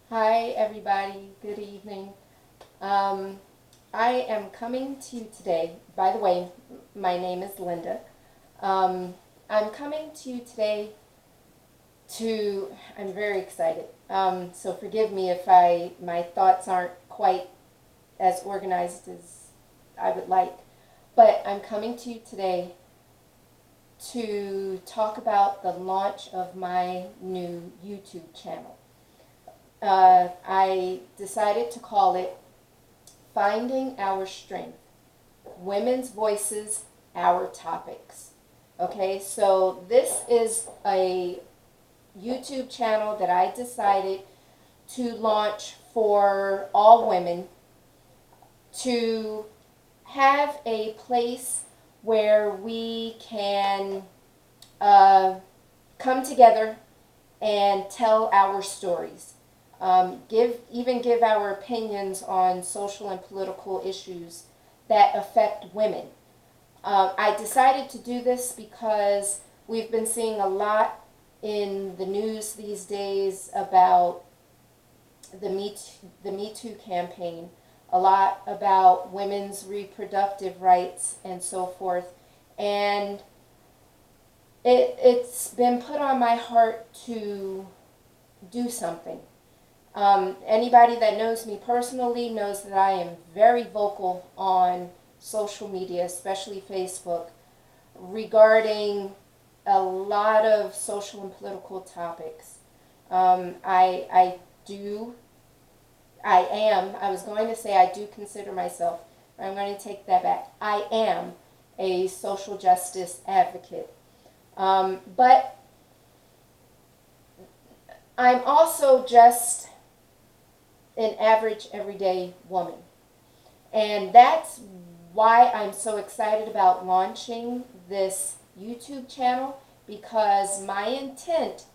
Hi, everybody. Good evening. Um, I am coming to you today. By the way, my name is Linda. Um, I'm coming to you today to. I'm very excited. So forgive me if my thoughts aren't quite as organized as I would like, but I'm coming to you today to talk about the launch of my new YouTube channel. I decided to call it Finding Our Strength, Women's Voices, Our Topics. Okay, so this is a YouTube channel that I decided to launch for all women to have a place where we can uh, come together and tell our stories. Give our opinions on social and political issues that affect women. I decided to do this because we've been seeing a lot in the news these days about the Me Too campaign, a lot about women's reproductive rights and so forth, and it's been put on my heart to do something. Anybody that knows me personally knows that I am very vocal on social media, especially Facebook, regarding a lot of social and political topics. I do, I was going to say I do consider myself, but I'm going to take that back. I am a social justice advocate. But I'm also just an average everyday woman. And that's why I'm so excited about launching this YouTube channel, because my intent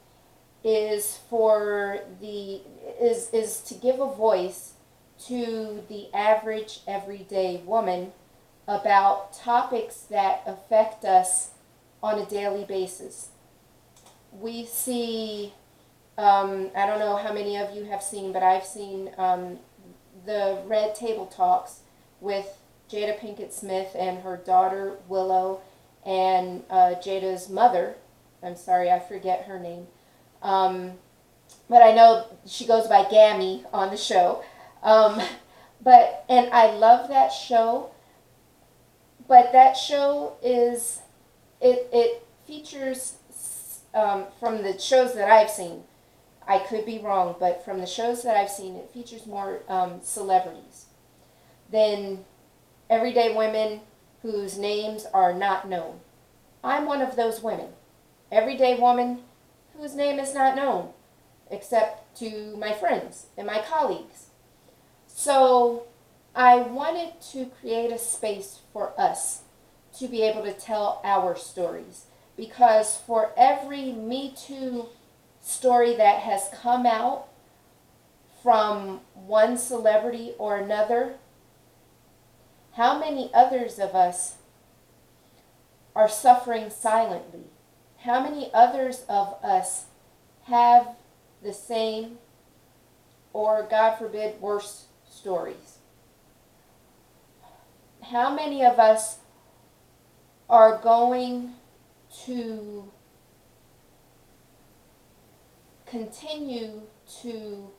is for the is to give a voice to the average everyday woman about topics that affect us on a daily basis. We see I don't know how many of you have seen, but I've seen the Red Table Talks with Jada Pinkett Smith and her daughter Willow and Jada's mother. I'm sorry, I forget her name. Um, but I know she goes by Gammy on the show. Um, and I love that show. But that show it features from the shows that I've seen. I could be wrong, but from the shows that I've seen, it features more celebrities than everyday women whose names are not known. I'm one of those women. Everyday woman whose name is not known, except to my friends and my colleagues. So I wanted to create a space for us to be able to tell our stories. Because for every Me Too story that has come out from one celebrity or another, how many others of us are suffering silently? How many others of us have the same, or God forbid, worse stories? How many of us are going to continue to,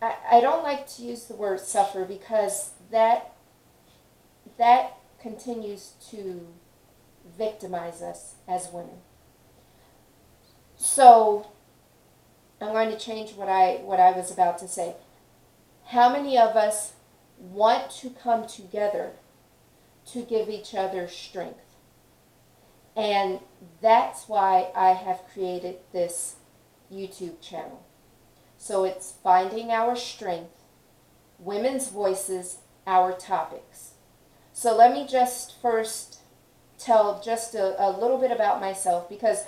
I don't like to use the word suffer, because that continues to victimize us as women. So I'm going to change what I was about to say. How many of us want to come together to give each other strength? And that's why I have created this YouTube channel. So it's Finding Our Strength, Women's Voices, Our Topics. So let me just first tell just a little bit about myself, because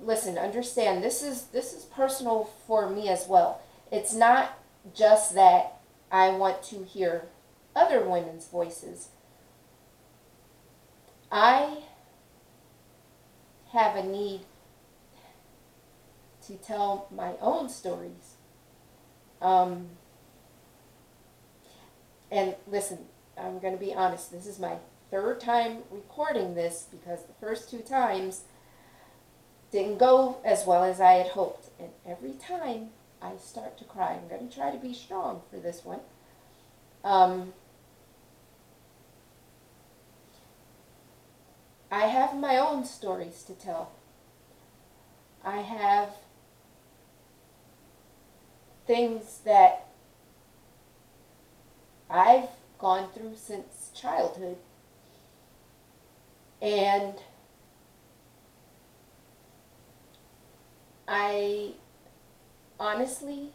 listen, understand, this is personal for me as well. It's not just that I want to hear other women's voices. I have a need to tell my own stories. Um, and listen, I'm going to be honest, this is my third time recording this because the first two times didn't go as well as I had hoped. And every time I start to cry. I'm going to try to be strong for this one. I have my own stories to tell. I have things that I've gone through since childhood. And I honestly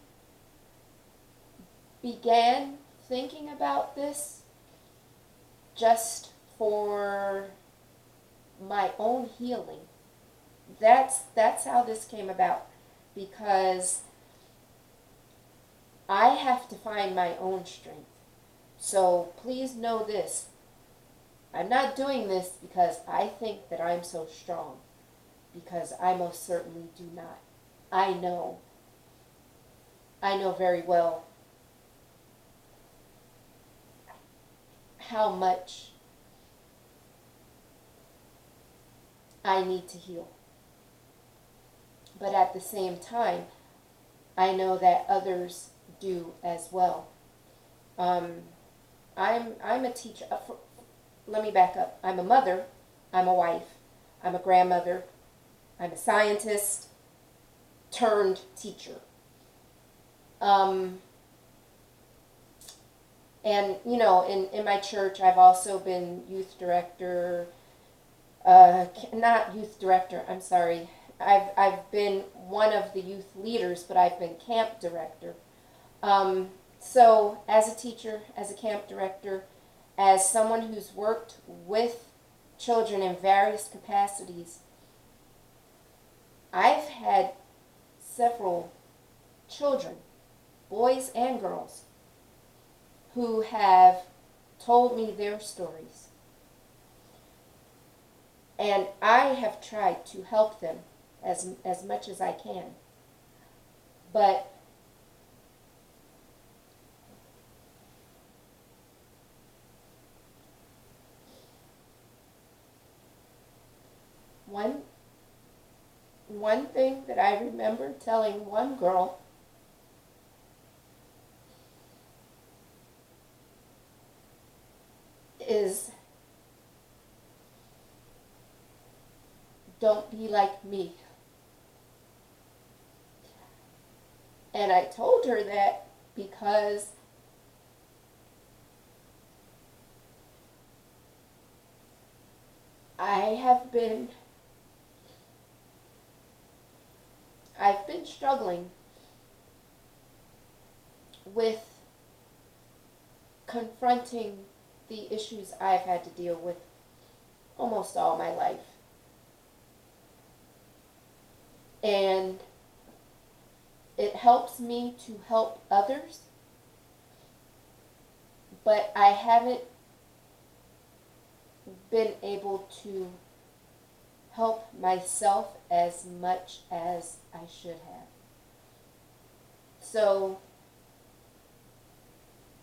began thinking about this just for my own healing. That's how this came about, because I have to find my own strength. So please know this. I'm not doing this because I think that I'm so strong, because I most certainly do not. I know very well how much I need to heal. But at the same time, I know that others do as well. I'm a teacher. Let me back up. I'm a mother. I'm a wife. I'm a grandmother. I'm a scientist turned teacher. And you know, in my church, I've also been youth director. Not youth director. I'm sorry. I've been one of the youth leaders, but I've been camp director. So as a teacher, as a camp director, as someone who's worked with children in various capacities, I've had several children, boys and girls, who have told me their stories. And I have tried to help them as much as I can. But one thing that I remember telling one girl is, don't be like me. And I told her that because I've been struggling with confronting the issues I've had to deal with almost all my life. And it helps me to help others, but I haven't been able to help myself as much as I should have. So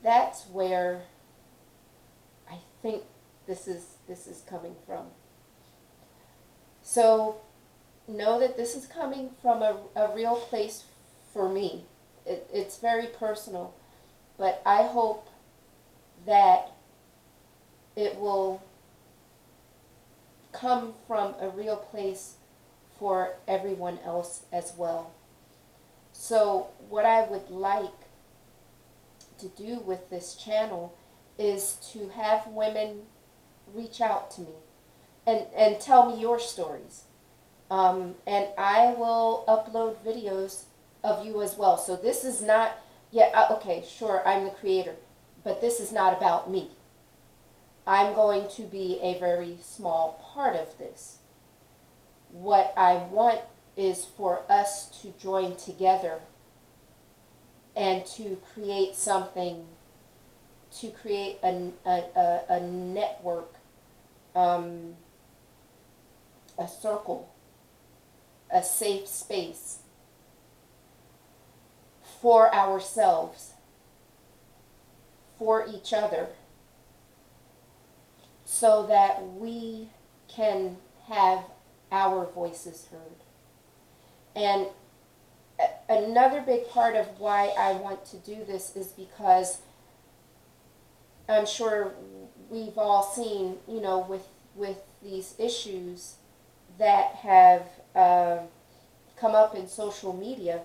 that's where I think this is coming from. So know that this is coming from a real place for me. It's very personal, but I hope that it will come from a real place for everyone else as well. So what I would like to do with this channel is to have women reach out to me and tell me your stories. And I will upload videos of you as well. So this is not, okay, sure, I'm the creator, but this is not about me. I'm going to be a very small part of this. What I want is for us to join together and to create something, to create a network, a circle, a safe space for ourselves, for each other, so that we can have our voices heard. And another big part of why I want to do this is because I'm sure we've all seen, with these issues that have come up in social media.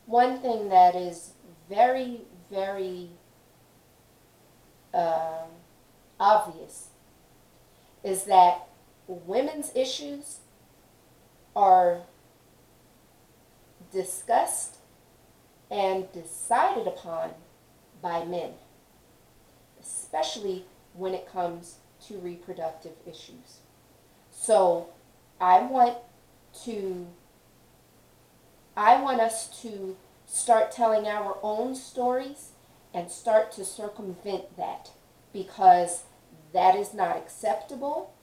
One thing that is very, very obvious is that women's issues are discussed and decided upon by men, especially when it comes to reproductive issues. So I want us to start telling our own stories and start to circumvent that, because that is not acceptable.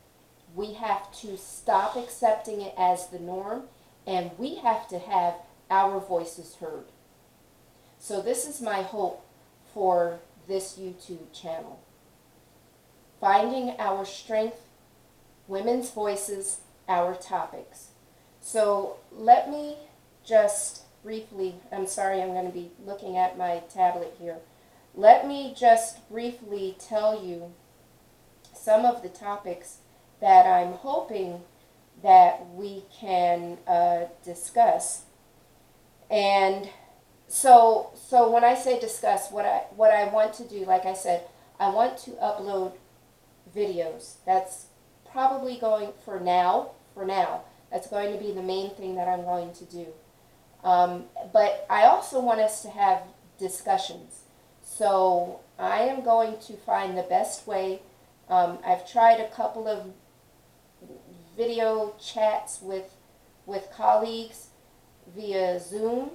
We have to stop accepting it as the norm, and we have to have our voices heard. So this is my hope for this YouTube channel. Finding our strength, women's voices, our topics. So let me just briefly, I'm sorry, I'm going to be looking at my tablet here. Let me just briefly tell you some of the topics that I'm hoping that we can discuss. And so when I say discuss, what I want to do, like I said, I want to upload videos. That's probably going, for now, that's going to be the main thing that I'm going to do. But I also want us to have discussions. So I am going to find the best way. I've tried a couple of video chats with colleagues via Zoom,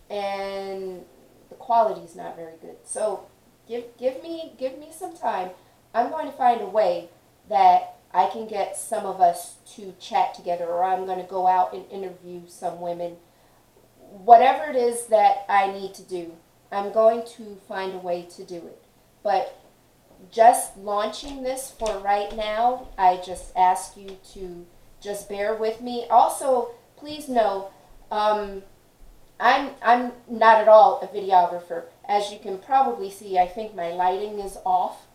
and the quality is not very good. So give me some time. I'm going to find a way that I can get some of us to chat together, or I'm going to go out and interview some women. Whatever it is that I need to do, I'm going to find a way to do it. But just launching this for right now, I just ask you to just bear with me. Also, please know, I'm not at all a videographer. As you can probably see, I think my lighting is off.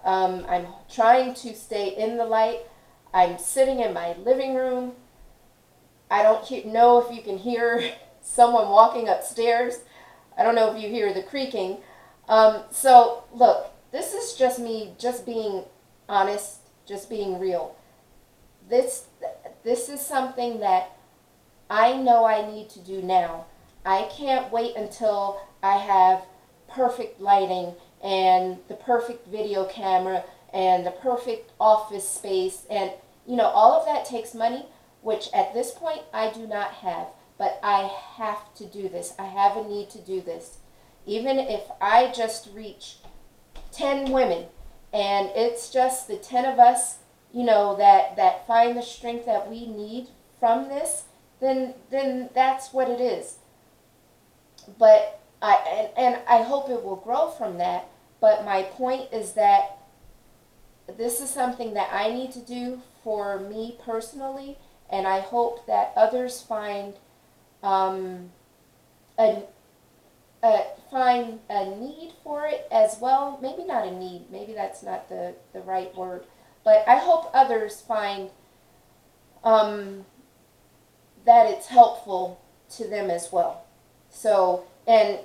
I'm trying to stay in the light. I'm sitting in my living room. I don't know if you can hear someone walking upstairs. I don't know if you hear the creaking. So look, this is just me just being honest, just being real. This is something that I know I need to do now. I can't wait until I have perfect lighting and the perfect video camera and the perfect office space, and all of that takes money, which at this point I do not have. But I have to do this. I have a need to do this. Even if I just reach 10 women, and it's just the 10 of us, that find the strength that we need from this, then that's what it is. But I hope it will grow from that. But my point is that this is something that I need to do for me personally, and I hope that others find find a need for it as well. Maybe not a need, maybe that's not the right word, but I hope others find that it's helpful to them as well. So, and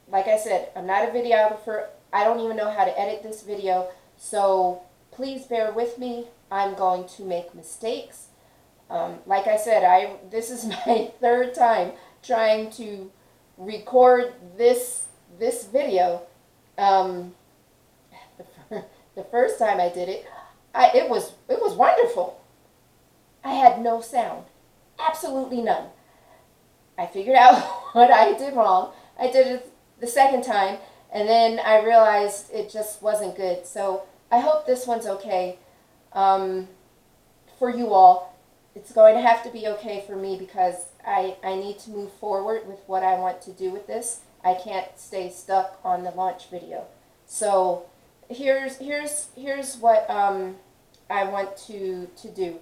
like I said, I'm not a videographer. I don't even know how to edit this video, so please bear with me. I'm going to make mistakes. Like I said, this is my third time trying to record this video. The first time I did it, it was wonderful. I had no sound, absolutely none. I figured out what I did wrong. I did it the second time, and then I realized it just wasn't good. So I hope this one's okay for you all. It's going to have to be okay for me, because I need to move forward with what I want to do with this. I can't stay stuck on the launch video. So here's what I want to do.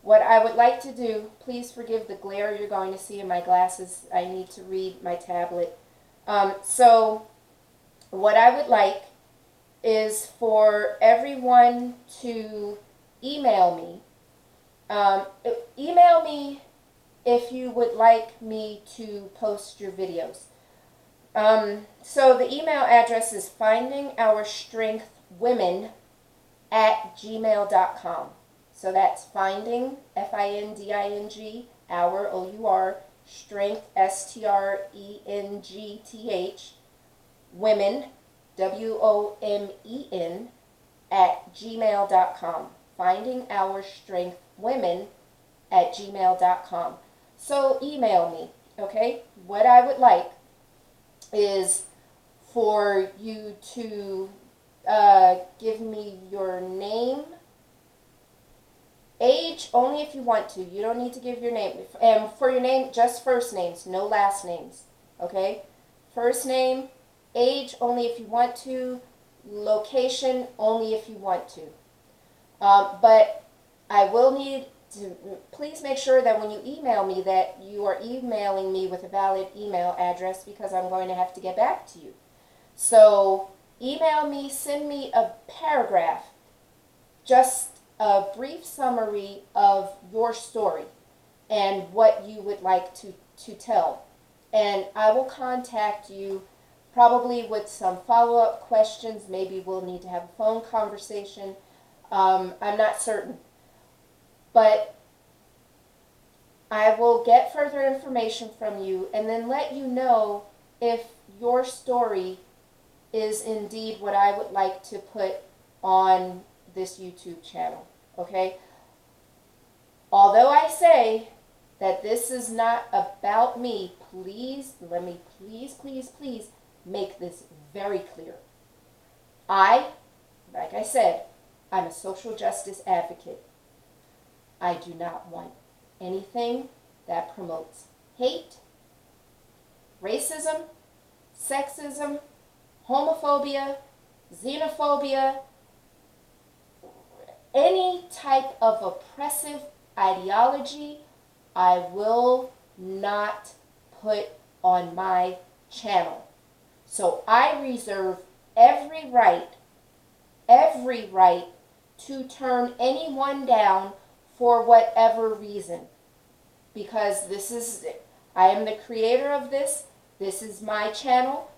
What I would like to do, please forgive the glare you're going to see in my glasses. I need to read my tablet. So what I would like is for everyone to email me. Email me if you would like me to post your videos. So the email address is findingourstrengthwomen@gmail.com. So that's finding, Finding, our, O-U-R, strength, STRENGTH, women, WOMEN, @gmail.com. Findingourstrengthwomen@gmail.com. So email me, okay? What I would like is for you to give me your name, age only if you want to. You don't need to give your name. And for your name, just first names, no last names, okay? First name, age only if you want to, location only if you want to. But I will need to, please make sure that when you email me that you are emailing me with a valid email address, because I'm going to have to get back to you. So email me, send me a paragraph, just a brief summary of your story and what you would like to tell. And I will contact you probably with some follow-up questions. Maybe we'll need to have a phone conversation. I'm not certain. But I will get further information from you and then let you know if your story is indeed what I would like to put on this YouTube channel, okay? Although I say that this is not about me, please, let me please make this very clear. Like I said, I'm a social justice advocate. I do not want anything that promotes hate, racism, sexism, homophobia, xenophobia, any type of oppressive ideology. I will not put on my channel. So I reserve every right to turn anyone down for whatever reason. Because I am the creator of this. This is my channel.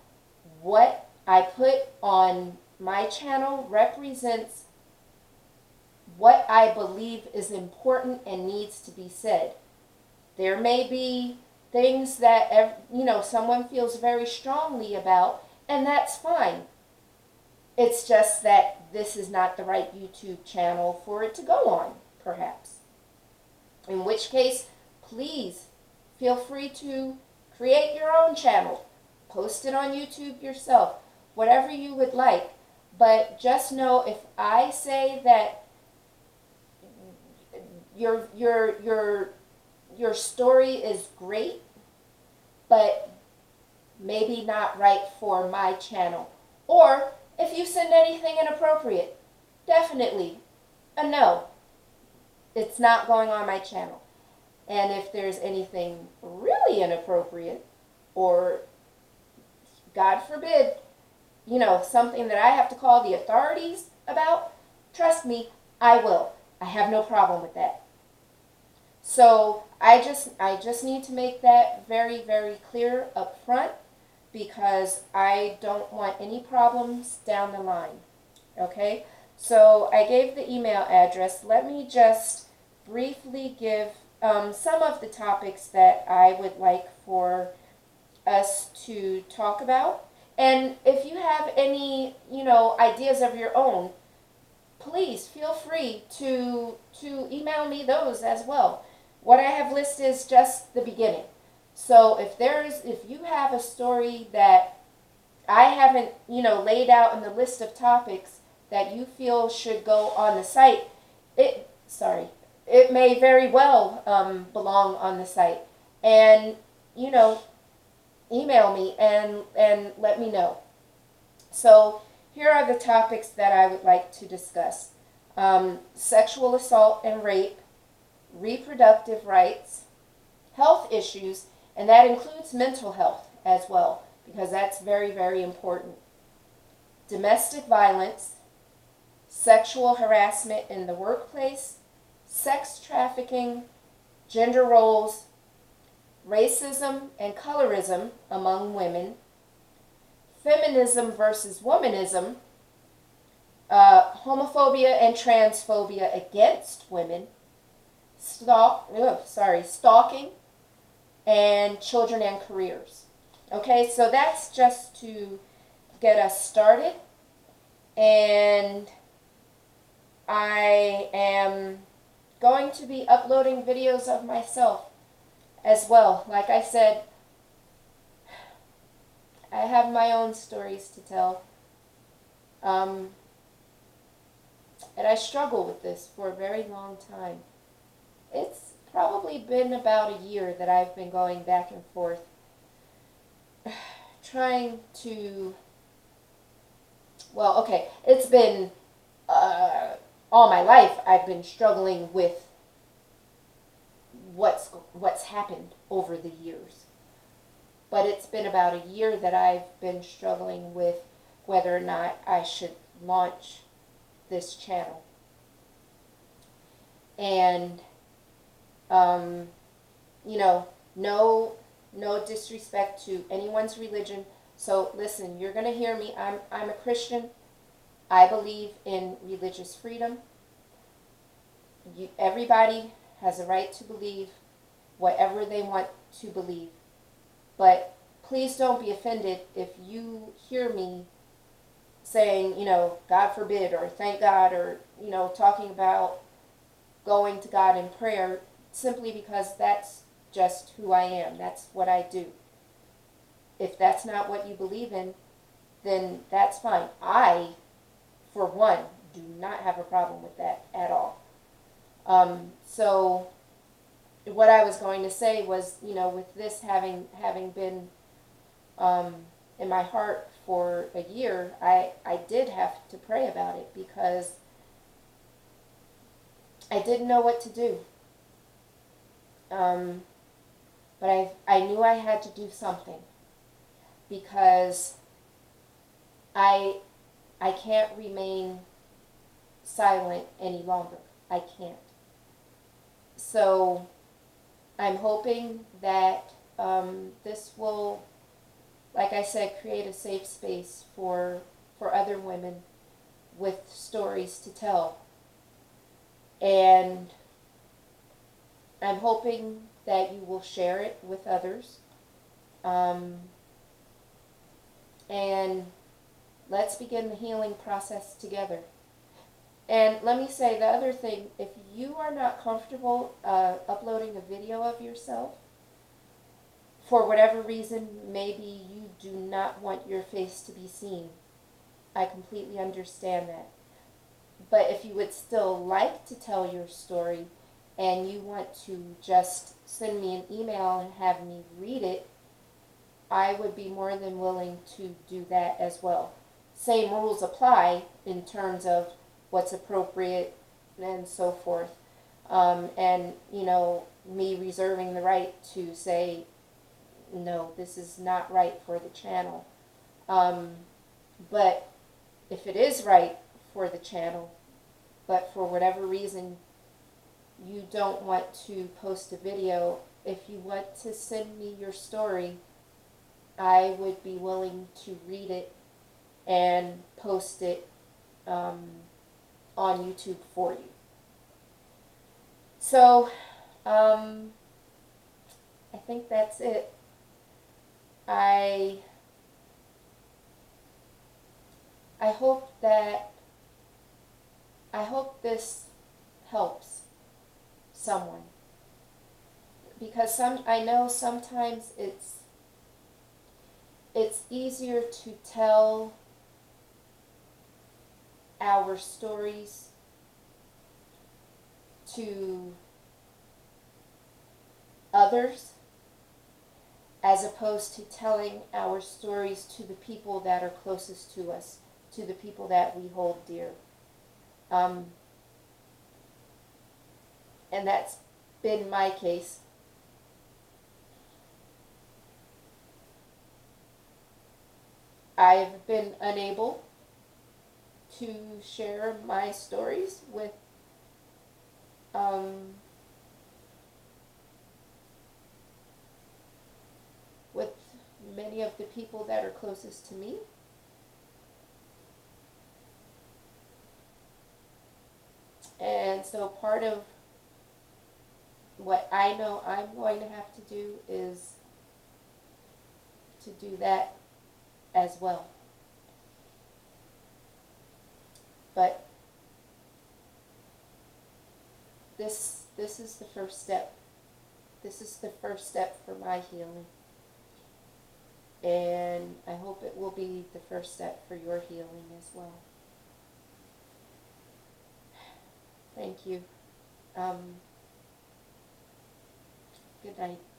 What I put on my channel represents what I believe is important and needs to be said. There may be things that someone feels very strongly about, and that's fine. It's just that this is not the right YouTube channel for it to go on, perhaps. In which case, please feel free to create your own channel. Post it on YouTube yourself, whatever you would like. But just know, if I say that your story is great, but maybe not right for my channel, or if you send anything inappropriate, definitely a no. It's not going on my channel. And if there's anything really inappropriate, or God forbid, something that I have to call the authorities about, trust me, I will. I have no problem with that. So I just need to make that very, very clear up front, because I don't want any problems down the line. Okay? So I gave the email address. Let me just briefly give some of the topics that I would like for us to talk about. And if you have any, ideas of your own, please feel free to email me those as well. What I have listed is just the beginning. So if you have a story that I haven't, laid out in the list of topics that you feel should go on the site, it may very well belong on the site. And, you know, email me and let me know. So here are the topics that I would like to discuss. Sexual assault and rape, reproductive rights, health issues, and that includes mental health as well, because that's very, very important. Domestic violence, sexual harassment in the workplace, sex trafficking, gender roles, racism and colorism among women, feminism versus womanism, homophobia and transphobia against women, stalking, and children and careers. Okay, so that's just to get us started. And I am going to be uploading videos of myself as well. Like I said, I have my own stories to tell. And I struggle with this for a very long time. It's probably been about a year that I've been going back and forth trying to, well, okay, it's been all my life I've been struggling with what's happened over the years. But it's been about a year that I've been struggling with whether or not I should launch this channel. And, you know, no disrespect to anyone's religion. So listen, you're going to hear me. I'm a Christian. I believe in religious freedom. Everybody has a right to believe whatever they want to believe. But please don't be offended if you hear me saying, you know, God forbid, or thank God, or, you know, talking about going to God in prayer, simply because that's just who I am. That's what I do. If that's not what you believe in, then that's fine. I, for one, do not have a problem with that at all. So what I was going to say was, you know, with this having been in my heart for a year, I did have to pray about it because I didn't know what to do. But I knew I had to do something because I can't remain silent any longer. I can't. So I'm hoping that this will, like I said, create a safe space for other women with stories to tell. And I'm hoping that you will share it with others. And let's begin the healing process together. And let me say the other thing, if you are not comfortable uploading a video of yourself, for whatever reason, maybe you do not want your face to be seen, I completely understand that. But if you would still like to tell your story and you want to just send me an email and have me read it, I would be more than willing to do that as well. Same rules apply in terms of what's appropriate and so forth. And, you know, me reserving the right to say, no, this is not right for the channel. But if it is right for the channel, but for whatever reason you don't want to post a video, if you want to send me your story, I would be willing to read it and post it on YouTube for you. So, I think that's it. I hope this helps someone, because I know sometimes it's easier to tell our stories to others as opposed to telling our stories to the people that are closest to us, to the people that we hold dear. Um, and that's been my case. I've been unable to share my stories um, with many of the people that are closest to me. And so part of what I know I'm going to have to do is to do that as well. But this is the first step. This is the first step for my healing. And I hope it will be the first step for your healing as well. Thank you. Good night.